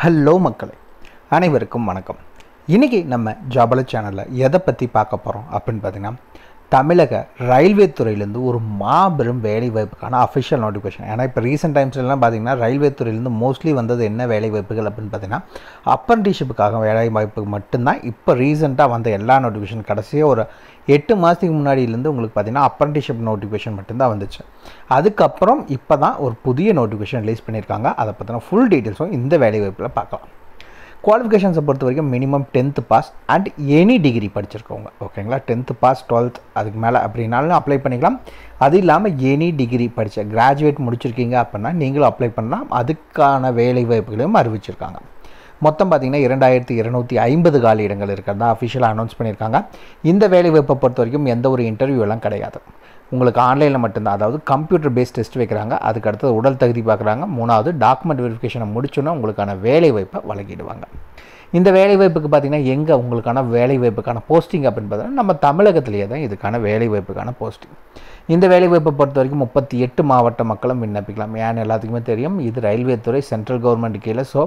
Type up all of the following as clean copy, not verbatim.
Hello மக்களே, அனைவருக்கும் வணக்கம். இன்றைக்கி நம்ம ஜாபல சேனலில் எதை பற்றி பார்க்க போகிறோம் அப்படின்னு பார்த்தீங்கன்னா, தமிழக ரயில்வே துறையிலேருந்து ஒரு மாபெரும் வேலைவாய்ப்புக்கான அஃபிஷியல் நோட்டிஃபிகேஷன். ஏன்னா இப்போ ரீசெண்ட் டைம்ஸ்லாம் பார்த்திங்கன்னா ரயில்வே துறையிலேருந்து மோஸ்ட்லி வந்தது என்ன வேலைவாய்ப்புகள் அப்படின்னு பார்த்தீங்கன்னா, அப்ரண்டிஷிப்புக்காக வேலைவாய்ப்பு மட்டும்தான். இப்போ ரீசெண்டாக வந்த எல்லா நோட்டிஃபிகேஷன் கடைசியாக ஒரு 8 மாதத்துக்கு முன்னாடியிலேருந்து உங்களுக்கு பார்த்திங்கன்னா அப்ரண்டிஷிப் நோட்டிஃபிகேஷன் மட்டும்தான் வந்துச்சு. அதுக்கப்புறம் இப்போ தான் ஒரு புதிய நோட்டிஃபிகேஷன் ரிலீஸ் பண்ணியிருக்காங்க. அதை பற்றின ஃபுல் டீட்டெயில்ஸும் இந்த வேலைவாய்ப்பில் பார்க்கலாம். குவாலிஃபிகேஷன்ஸை பொறுத்த வரைக்கும் minimum 10th pass and any degree படிச்சிருக்கவங்க, ஓகேங்களா. 10th பாஸ் 12th அதுக்கு மேலே அப்படின்னாலும் அப்ளை பண்ணிக்கலாம். அது இல்லாமல் எனி டிகிரி படித்த கிராஜுவேட் முடிச்சிருக்கீங்க அப்படின்னா நீங்களும் அப்ளை பண்ணலாம். அதுக்கான வேலை வாய்ப்புகளையும் அறிவிச்சிருக்காங்க. மொத்தம் பார்த்திங்கன்னா 2250 காலி இடங்கள் இருக்கிறதா அஃபிஷியலாக அனௌன்ஸ் பண்ணியிருக்காங்க. இந்த வேலைவாய்ப்பை பொறுத்த வரைக்கும் எந்த ஒரு இன்டர்வியூலாம் கிடையாது. உங்களுக்கு ஆன்லைனில் மட்டும்தான், அதாவது கம்ப்யூட்டர் பேஸ்ட் டெஸ்ட் வைக்கிறாங்க. அதுக்கு அடுத்தது உடல் தகுதி பார்க்குறாங்க. 3வது டாக்குமெண்ட் வெரிஃபிகேஷனை முடிச்சோன்னா உங்களுக்கான வேலைவாய்ப்பை வழங்கிடுவாங்க. இந்த வேலைவாய்ப்புக்கு பார்த்திங்கன்னா எங்கே உங்களுக்கான வேலைவாய்ப்புக்கான போஸ்டிங் அப்படின்னு பார்த்தீங்கன்னா நம்ம தமிழகத்திலேயே தான் இதுக்கான வேலைவாய்ப்புக்கான போஸ்டிங். இந்த வேலைவாய்ப்பை பொறுத்த வரைக்கும் 38 மாவட்ட மக்களும் விண்ணப்பிக்கலாம். ஏன்னு எல்லாத்துக்குமே தெரியும், இது ரயில்வே துறை சென்ட்ரல் கவர்மெண்ட் கீழே. ஸோ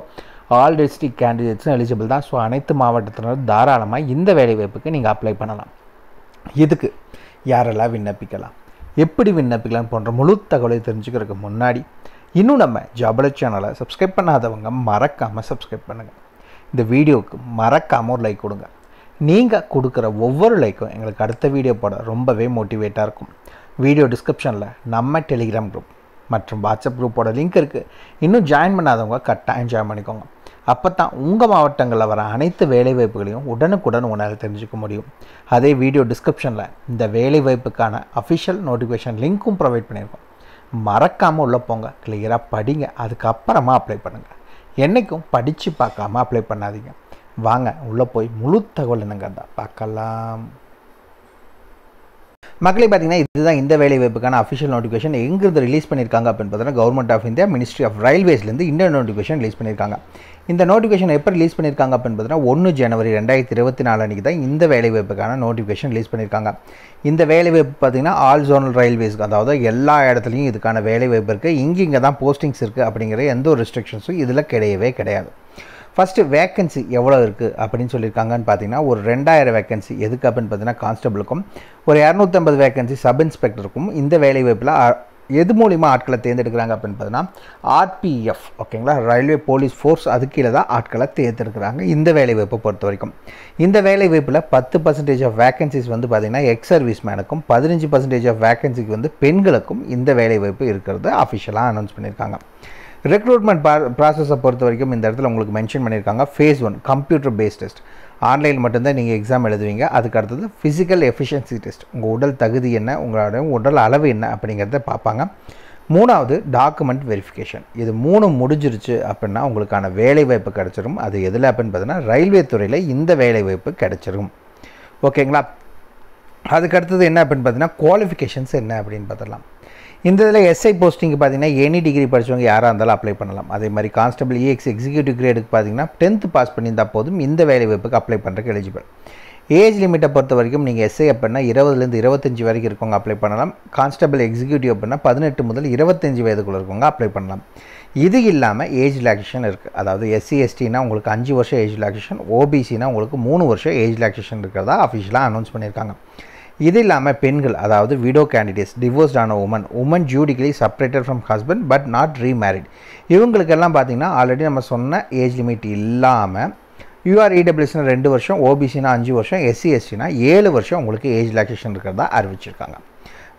ஆல் டிஸ்ட்ரிக்ட் கேண்டிடேட்ஸும் எலிஜிபிள் தான். ஸோ அனைத்து மாவட்டத்தினரும் தாராளமாக இந்த வேலைவாய்ப்புக்கு நீங்கள் அப்ளை பண்ணலாம். இதுக்கு யாரெல்லாம் விண்ணப்பிக்கலாம், எப்படி விண்ணப்பிக்கலாம் போன்ற முழு தகவலை தெரிஞ்சுக்கிறதுக்கு முன்னாடி இன்னும் நம்ம ஜாபல சேனலை சப்ஸ்கிரைப் பண்ணாதவங்க மறக்காமல் சப்ஸ்கிரைப் பண்ணுங்கள். இந்த வீடியோவுக்கு மறக்காமல் ஒரு லைக் கொடுங்க. நீங்கள் கொடுக்குற ஒவ்வொரு லைக்கும் எங்களுக்கு அடுத்த வீடியோ போட ரொம்பவே மோட்டிவேட்டாக இருக்கும். வீடியோ டிஸ்கிரிப்ஷனில் நம்ம டெலிகிராம் குரூப் மற்றும் வாட்ஸ்அப் குரூப்போட லிங்க் இருக்குது. இன்னும் ஜாயின் பண்ணாதவங்க கட்டாயம் ஜாயின் பண்ணிக்கோங்க. அப்போ தான் உங்கள் மாவட்டங்களில் வர அனைத்து வேலைவாய்ப்புகளையும் உடனுக்குடன் உங்களால் தெரிஞ்சுக்க முடியும். அதே வீடியோ டிஸ்கிரிப்ஷனில் இந்த வேலைவாய்ப்புக்கான அஃபிஷியல் நோட்டிஃபிகேஷன் லிங்க்கும் ப்ரொவைட் பண்ணியிருக்கோம். மறக்காமல் உள்ளே போங்க, கிளியராக படிங்க, அதுக்கப்புறமா அப்ளை பண்ணுங்கள். என்றைக்கும் படித்து பார்க்காம அப்ளை பண்ணாதீங்க. வாங்க உள்ளே போய் முழு தகவல் என்னங்க தான் பார்க்கலாம். மக்களே, பார்த்தீங்கன்னா இதுதான் இந்த வேலைவாய்ப்புக்கான அஃபிஷியல் நோட்டிஃபிகேஷன். எங்கிருந்து ரிலீஸ் பண்ணியிருக்காங்க அப்படின்னு பார்த்தீங்கன்னா government of India ministry of ரயில்வேஸ்லேருந்து இந்த நோட்டிஃபிகேஷன் ரிலீஸ் பண்ணியிருக்காங்க. இந்த நோட்டிஃபிகேஷன் எப்போ ரிலீஸ் பண்ணியிருக்காங்க அப்படின்னு பார்த்தீங்கன்னா 1 ஜனவரி 2024 அன்றைக்கி தான் இந்த வேலைவாய்ப்புக்கான நோட்டிஃபிகேஷன் ரிலீஸ் பண்ணியிருக்காங்க. இந்த வேலைவாய்ப்பு பார்த்திங்கன்னா ஆல் ஜோனல் ரயில்வேஸ்க்கு, அதாவது எல்லா இடத்துலையும் இதுக்கான வேலைவாய்ப்பு இருக்குது. இங்கே தான் போஸ்டிங்ஸ் இருக்குது அப்படிங்கிற எந்த ஒரு ரெஸ்ட்ரிக்ஷன்ஸும் இதில் கிடையவே கிடையாது. ஃபஸ்ட்டு வேக்கன்சி எவ்வளோ இருக்குது அப்படின்னு சொல்லியிருக்காங்கன்னு பார்த்தீங்கன்னா ஒரு 2000 வேக்கன்சி. எதுக்கு அப்படின்னு பார்த்தீங்கன்னா கான்ஸ்டபிளுக்கும், ஒரு 250 வேக்கன்சி சப் இன்ஸ்பெக்டருக்கும். இந்த வேலைவாய்ப்பில் எது மூலிமா ஆட்களை தேர்ந்தெடுக்கிறாங்க அப்படின்னு பார்த்தீங்கன்னா ஆர்பிஎஃப், ஓகேங்களா, ரயில்வே போலீஸ் ஃபோர்ஸ், அது கீழே தான் ஆட்களை தேர்ந்தெடுக்கிறாங்க இந்த வேலைவாய்ப்பை பொறுத்த வரைக்கும். இந்த வேலைவாய்ப்பில் 10% ஆஃப் வேக்கன்சிஸ் வந்து பார்த்திங்கன்னா எக்ஸ் சர்வீஸ் மேனுக்கும், 15% ஆஃப் வேக்கன்சிக்கு வந்து பெண்களுக்கும் இந்த வேலைவாய்ப்பு இருக்கிறது அஃபிஷியலாக அனௌன்ஸ் பண்ணியிருக்காங்க. ரெக்ரூட்மெண்ட் ப்ராசஸை பொறுத்த வரைக்கும் இந்த இடத்துல உங்களுக்கு மென்ஷன் பண்ணியிருக்காங்க. Phase 1 computer based test, online மட்டும்தான் நீங்கள் எக்ஸாம் எழுதுவீங்க. அதுக்கு அடுத்தது ஃபிசிக்கல் எஃபிஷியன்சி டெஸ்ட், உங்கள் உடல் தகுதி என்ன, உங்களோட உடல் அளவு என்ன அப்படிங்கிறத பார்ப்பாங்க. 3வது டாக்குமெண்ட் வெரிஃபிகேஷன். இது 3 முடிஞ்சிருச்சு அப்படின்னா உங்களுக்கான வேலைவாய்ப்பு கிடச்சிரும். அது எதில் அப்படின்னு பார்த்தீங்கன்னா ரயில்வே துறையில் இந்த வேலைவாய்ப்பு கிடச்சிரும், ஓகேங்களா. அதுக்கு அடுத்தது என்ன அப்படின்னு பார்த்தீங்கன்னா குவாலிஃபிகேஷன்ஸ் என்ன அப்படின்னு பார்த்துடலாம். இந்த இதில் எஸ்ஐ போஸ்டிங்கு பார்த்திங்கன்னா எனி டிகிரி படித்தவங்க யாராக இருந்தாலும் அப்ளை பண்ணலாம். அதே மாதிரி கான்ஸ்டபிள் EX எக்ஸிக்யூட்டிவ் கிரேடுக்கு பார்த்திங்கன்னா 10th பாஸ் பண்ணியிருந்தால் போதும் இந்த வேலைவாய்ப்புக்கு அப்ளை பண்ணுறதுக்கு எலிஜிபிள். ஏஜ் லிமிட்டை பொறுத்த வரைக்கும் நீங்கள் எஸ்ஐ அப்படின்னா 20லேருந்து 25 வரைக்கும் இருக்கவங்க அப்ளை பண்ணலாம். கான்ஸ்டபிள் எக்ஸிக்யூட்டிவ் அப்படின்னா 18 முதல் 25 வயதுக்குள்ளே இருக்கவங்க அப்ளை பண்ணலாம். இது இல்லாமல் ஏஜ் ரிலாக்ஸேஷன் இருக்குது. அதாவது SC STனா உங்களுக்கு 5 வருஷம் ஏஜ் ரிலாக்ஸேஷன், OBCனா உங்களுக்கு 3 வருஷம் ஏஜ் ரிலாக்ஸேஷன் இருக்கிறதா அஃபிஷியலாக அனௌன்ஸ் பண்ணியிருக்காங்க. இது இல்லாமல் பெண்கள், அதாவது விடோ கேண்டிடேட்ஸ், டிவோர்ஸ்ட் ஆன woman judicially separated from husband but not remarried, இவங்களுக்கெல்லாம் பார்த்திங்கன்னா ஆல்ரெடி நம்ம சொன்ன ஏஜ் லிமிட் இல்லாமல் UREWSனா 2 வருஷம், OBCனா 5 வருஷம், SC STனா 7 வருஷம் உங்களுக்கு ஏஜ் ரிலாக்ஸேஷன் இருக்கிறதா அறிவிச்சிருக்காங்க.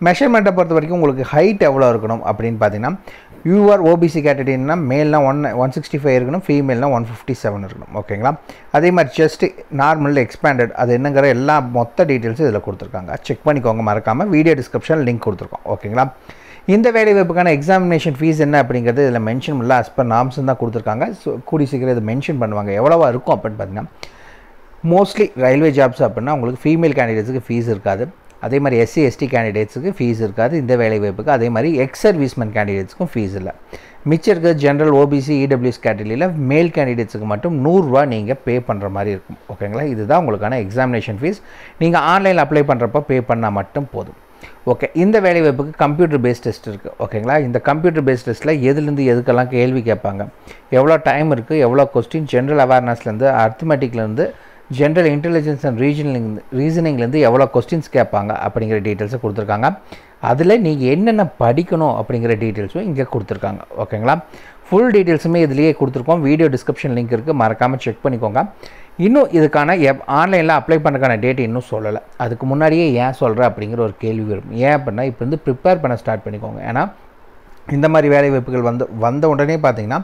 மெஷர்மெண்ட்டை பொறுத்த வரைக்கும் உங்களுக்கு ஹைட் எவ்வளோ இருக்கணும் அப்படின்னு பார்த்தீங்கன்னா OBC கேட்டகரினா மேல்னா 165 இருக்கணும், ஃபீமேல்னா 157 இருக்கணும், ஓகேங்களா. அதே மாதிரி செஸ்ட்டு நார்மல் எக்ஸ்பேண்டட் அது என்னங்கிற எல்லா மொத்த டீட்டெயில்ஸும் இதில் கொடுத்துருக்காங்க. செக் பண்ணிக்கோங்க மறக்காமல். வீடியோ டிஸ்கிரிப்ஷன் லிங்க் கொடுத்துருக்கோம், ஓகேங்களா. இந்த வேலைவாய்ப்புக்கான எக்ஸாமினேஷன் ஃபீஸ் என்ன அப்படிங்கிறது இதில் மென்ஷன் பண்ணல. as per நார்ம்ஸ் தான் கொடுத்துருக்காங்க. ஸோ கூடி சீக்கிரம் இதை மென்ஷன் பண்ணுவாங்க எவ்வளோவா இருக்கும் அப்படின்னு பார்த்தீங்கன்னா. மோஸ்ட்லி ரயில்வே ஜாப்ஸ் அப்படின்னா உங்களுக்கு ஃபீமேல் கேண்டிடேட்ஸுக்கு ஃபீஸ் இருக்காது. அதே மாதிரி SC ST கேண்டிடேட்ஸுக்கு ஃபீஸ் இருக்காது இந்த வேலைவாய்ப்புக்கு. அதே மாதிரி எக்ஸ் சர்வீஸ்மேன் கேண்டிடேட்ஸுக்கும் ஃபீஸ் இல்லை. மிச்சம் இருக்கிற ஜென்ரல் OBC EWS கேட்டகரியில் மேல் கேண்டிடேட்ஸுக்கு மட்டும் 100 ரூபா நீங்கள் பே பண்ணுற மாதிரி இருக்கும், ஓகேங்களா. இதுதான் உங்களுக்கான எக்ஸாமினேஷன் ஃபீஸ். நீங்கள் ஆன்லைனில் அப்ளை பண்ணுறப்போ பே பண்ணால் மட்டும் போதும். ஓகே, இந்த வேலைவாய்ப்புக்கு கம்ப்யூட்டர் பேஸ்ட் டெஸ்ட் இருக்குது. ஓகேங்களா, இந்த கம்ப்யூட்டர் பேஸ்ட் டெஸ்ட்டில் எதுலேருந்து எதுக்கெல்லாம் கேள்வி கேட்பாங்க, எவ்வளோ டைம் இருக்குது, எவ்வளோ கொஸ்டின், ஜென்ரல் அவேர்னஸ்லேருந்து, அர்த்தமெட்டிக்லேருந்து, ஜென்ரல் இன்டெலிஜென்ஸ் அண்ட் ரீசனிங்லேருந்து எவ்வளோ கொஸ்டின்ஸ் கேட்பாங்க அப்படிங்கிற டீட்டெயில்ஸை கொடுத்துருக்காங்க. அதில் நீங்கள் என்னென்ன படிக்கணும் அப்படிங்கிற டீட்டெயில்ஸும் இங்கே கொடுத்துருக்காங்க. ஓகேங்களா, ஃபுல் டீட்டெயில்ஸுமே இதுலேயே கொடுத்துருக்கோம். வீடியோ டிஸ்கிரிப்ஷன் லிங்க் இருக்குது, மறக்காமல் செக் பண்ணிக்கோங்க. இன்னும் இதுக்கான ஆன்லைனில் அப்ளை பண்ணுறதுக்கான டேட் இன்னும் சொல்லலை. அதுக்கு முன்னாடியே ஏன் சொல்கிறேன் அப்படிங்கிற ஒரு கேள்வி வரும். ஏன் அப்படின்னா இப்போ வந்து ப்ரிப்பேர் பண்ண ஸ்டார்ட் பண்ணிக்கோங்க. ஏன்னா இந்த மாதிரி வேலை வாய்ப்புகள் வந்த உடனே பார்த்தீங்கன்னா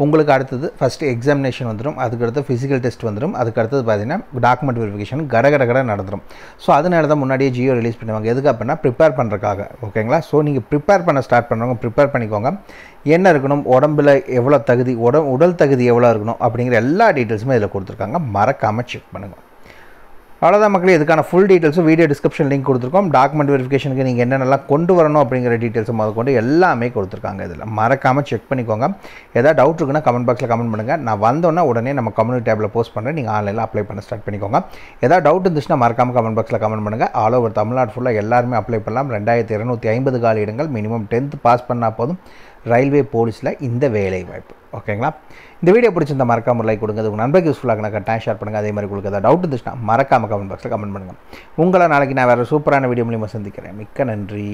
உங்களுக்கு அடுத்தது ஃபஸ்ட்டு எக்ஸாமினேஷன் வந்துடும், அதுக்கடுத்து ஃபிசிக்கல் டெஸ்ட் வந்துடும், அதுக்கடுத்தது பார்த்தீங்கன்னா டாக்குமெண்ட் வெரிஃபிகேஷன் கடை நடந்துடும். ஸோ அதனால தான் முன்னாடியே ஜியோ ரிலீஸ் பண்ணுவாங்க. எதுக்கு அப்படின்னா ப்ரிப்பேர் பண்ணுறதுக்காக. ஓகேங்களா, ஸோ நீங்கள் ப்ரிப்பேர் பண்ண ஸ்டார்ட் பண்ணுறவங்க ப்ரிப்பேர் பண்ணிக்கோங்க. என்ன இருக்கணும், உடம்பில் எவ்வளோ தகுதி, உடல் தகுதி எவ்வளோ இருக்கணும் அப்படிங்கிற எல்லா டீட்டெயில்ஸுமே இதில் கொடுத்துருக்காங்க. மறக்காமல் செக் பண்ணுங்கள். அவ்வளோதான் மக்களே, இதுக்கான ஃபுல் டீட்டெயில்ஸும் வீடியோ டிஸ்கிரிப்ஷன் லிங்க் கொடுத்துருக்கோம். டாக்குமெண்ட் வெரிஃபிகேஷனுக்கு நீங்கள் என்னென்னலாம் கொண்டு வரணும் அப்படிங்கிற டீட்டெயில்ஸும் கொண்டு எல்லாமே கொடுத்துருக்காங்க. இதில் மறக்காமல் செக் பண்ணிக்கோங்க. ஏதாவது டவுட் இருக்குன்னா கமெண்ட் பாக்ஸில் கமெண்ட் பண்ணுங்கள். நான் வந்தோன்னா உடனே நம்ம கம்யூனிட்டி டேப்பில் போஸ்ட் பண்ணுறேன். நீங்கள் ஆன்லைனில் அப்ளை பண்ண ஸ்டார்ட் பண்ணிக்கோங்க. ஏதாவது டவுட் இருந்துச்சுன்னா மறக்காமல் கமெண்ட் பாக்ஸில் கமெண்ட் பண்ணுங்கள். ஆல் ஓவர் தமிழ்நாடு ஃபுல்லாக எல்லாருமே அப்ளை பண்ணலாம். 2250 காலி இடங்கள், மினிமம் 10th பாஸ் பண்ணால் போதும் ரயில்வே போலீஸில் இந்த வேலை வாய்ப்பு. ஓகேங்களா, இந்த வீடியோ பிடிச்சிருந்த மறக்காம லைக் கொடுங்க. அது உங்கள் நண்பருக்கு யூஸ்ஃபுல்லாக கட்டாயம் ஷேர் பண்ணுங்கள். அதே மாதிரி உங்களுக்கு ஏதாவது டவுட் இருந்துச்சுன்னா மறக்காமல் கமெண்ட் பாக்ஸில் கமெண்ட் பண்ணுங்கள். உங்களை நாளைக்கு நான் வேறு சூப்பரான வீடியோ மூலியமாக சந்திக்கிறேன். மிக்க நன்றி.